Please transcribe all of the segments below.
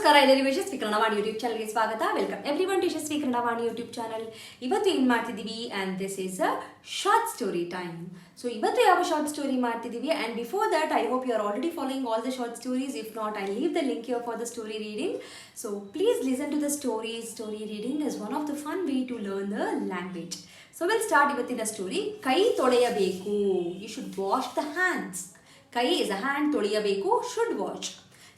ನಮಸ್ಕಾರ ಎಲ್ಲರಿಗೂ ಯಶಸ್ವಿ ಕನ್ನಡ ವಾಣಿ ಯೂಟ್ಯೂಬ್ ಚಾನಲ್ಗೆ ಸ್ವಾಗತ. Welcome everyone to Yashasvi Kannada Vani YouTube channel. ಇವತ್ತು ಏನು ಮಾಡ್ತಿದ್ದೀವಿ and this is a short story time. So ಇವತ್ತು ಯಾವ ಶಾರ್ಟ್ ಸ್ಟೋರಿ ಮಾಡ್ತಿದ್ದೀವಿ and before that I hope you are already following all the short stories. If not I leave the link here for the story reading. So please listen to the stories. Story reading is one of the fun way to learn the language. So will start ಇವತ್ತಿನ story. ಕೈ ತೊಳೆಯಬೇಕು. You should wash the hands. ಕೈ is a hand, ತೊಳೆಯಬೇಕು, should wash.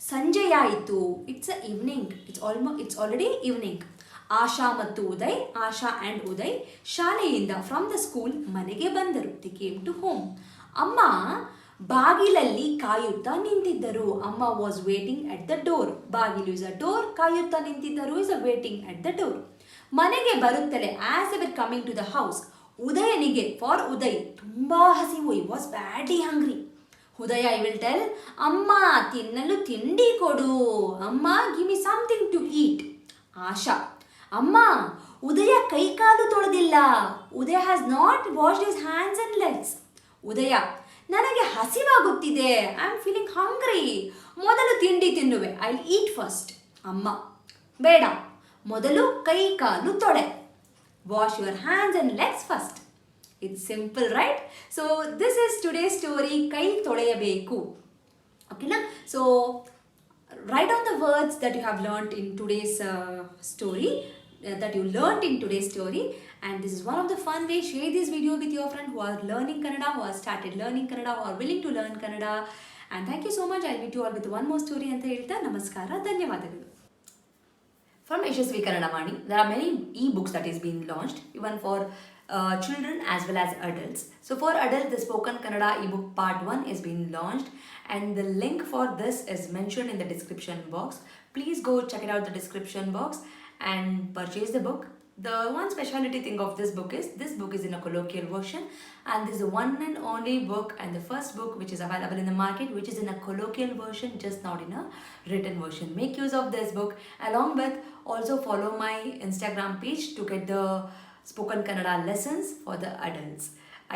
ಸಂಜೆಯಾಯಿತು. It's a evening. It's already evening. Asha ಮತ್ತು ಉದಯ್, ಆಶಾ and Uday ಶಾಲೆಯಿಂದ from the school ಮನೆಗೆ ಬಂದರು. They came to home. ಅಮ್ಮ ಬಾಗಿಲಲ್ಲಿ ಕಾಯುತ್ತಾ ನಿಂತಿದ್ದರು. ಅಮ್ಮ was waiting at the door. ಬಾಗಿಲು ಇಸ್ ಅ ಡೋರ್, ಕಾಯುತ್ತಾ ನಿಂತಿದ್ದರು is a waiting at the door. ಮನೆಗೆ ಬರುತ್ತಲೇ as ever coming to the house. ಉದಯನಿಗೆ, ಫಾರ್ ಉದಯ್, ತುಂಬ ಹಸಿವು. He was badly hungry. Uday I will tell, ಅಮ್ಮ ತಿನ್ನಲು ತಿಂಡಿ ಕೊಡು. ಅಮ್ಮ give me something to eat. Asha, ಅಮ್ಮ ಉದಯ ಕೈಕಾಲು ತೊಳೆದಿಲ್ಲ. Uday has not washed his hands and legs. Uday, ನನಗೆ ಹಸಿವಾಗುತ್ತಿದೆ. I am feeling hungry. ಮೊದಲು ತಿಂಡಿ ತಿನ್ನುವೆ. I will eat first. ಅಮ್ಮ, ಬೇಡ, ಮೊದಲು ಕೈ ಕಾಲು ತೊಳೆ. Wash your hands and legs first. It's simple, right? So this is today's story, ಕೈ ತೊಳೆಯಬೇಕು. Okay na? So write down the words that you have learnt in today's story, that you learnt in today's story, and this is one of the fun ways. Share this video with your friend who are learning Kannada, who have started learning Kannada, who are willing to learn Kannada. And thank you so much. I'll meet you all with one more story anta helta namaskara, ಧನ್ಯವಾದಗಳು. From Yashaswi Kannada Vaani, there are many e-books that is being launched, even for children as well as adults. So for adults, the Spoken Kannada ebook part 1 is being launched, and the link for this is mentioned in the description box. Please go check it out, the description box, and purchase the book. The one speciality thing of this book is in a colloquial version, and this is the one and only book and the first book which is available in the market which is in a colloquial version, just not in a written version. Make use of this book. Along with, also follow my Instagram page to get the Spoken Kannada lessons for the adults.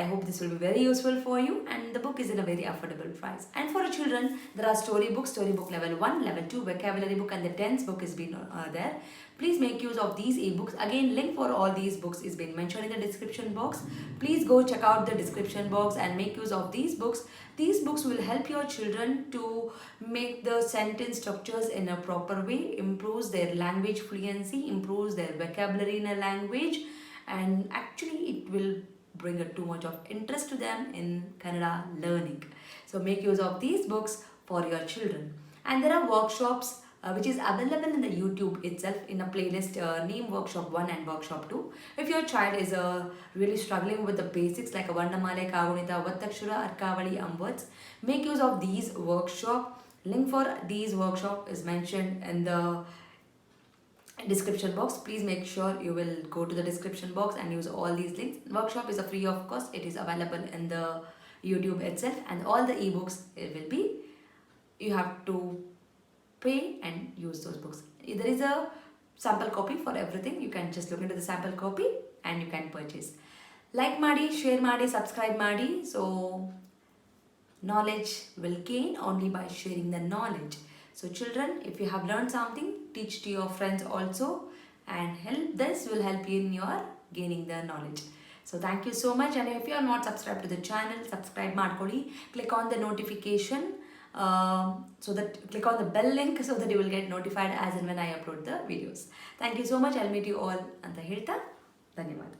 I hope this will be very useful for you, and the book is in a very affordable price. And for children, there are storybook level 1, level 2 vocabulary book, and the 10th book is been there. Please make use of these ebooks. Again, link for all these books is been mentioned in the description box. Please go check out the description box and make use of these books. These books will help your children to make the sentence structures in a proper way, improves their language fluency, improves their vocabulary in a language, and actually it will bring too much of interest to them in Kannada learning. So make use of these books for your children. And there are workshops which is available in the YouTube itself in a playlist named Workshop 1 and Workshop 2. If your child is really struggling with the basics like a Varnamale, Kagunita, Vattakshura, Arkavali, words, make use of these workshop. Link for these workshop is mentioned in the description box. Please make sure you will go to the description box and use all these links. Workshop is a free of cost. It is available in the YouTube itself, and all the ebooks, it will be, you have to pay and use those books. There is a sample copy for everything. You can just look into the sample copy and you can purchase. Like ಮಾಡಿ, share ಮಾಡಿ, subscribe ಮಾಡಿ. So knowledge will gain only by sharing the knowledge. So children, if you have learned something, teach to your friends also, and this will help you in your gaining the knowledge. So thank you so much, and if you are not subscribed to the channel, subscribe ಮಾಡ್ಕೊಳ್ಳಿ. Click on the notification, so that click on the bell link so that you will get notified as and when I upload the videos. Thank you so much. I'll meet you all ಅಂತ ಹೇಳ್ತಾ ಧನ್ಯವಾದ.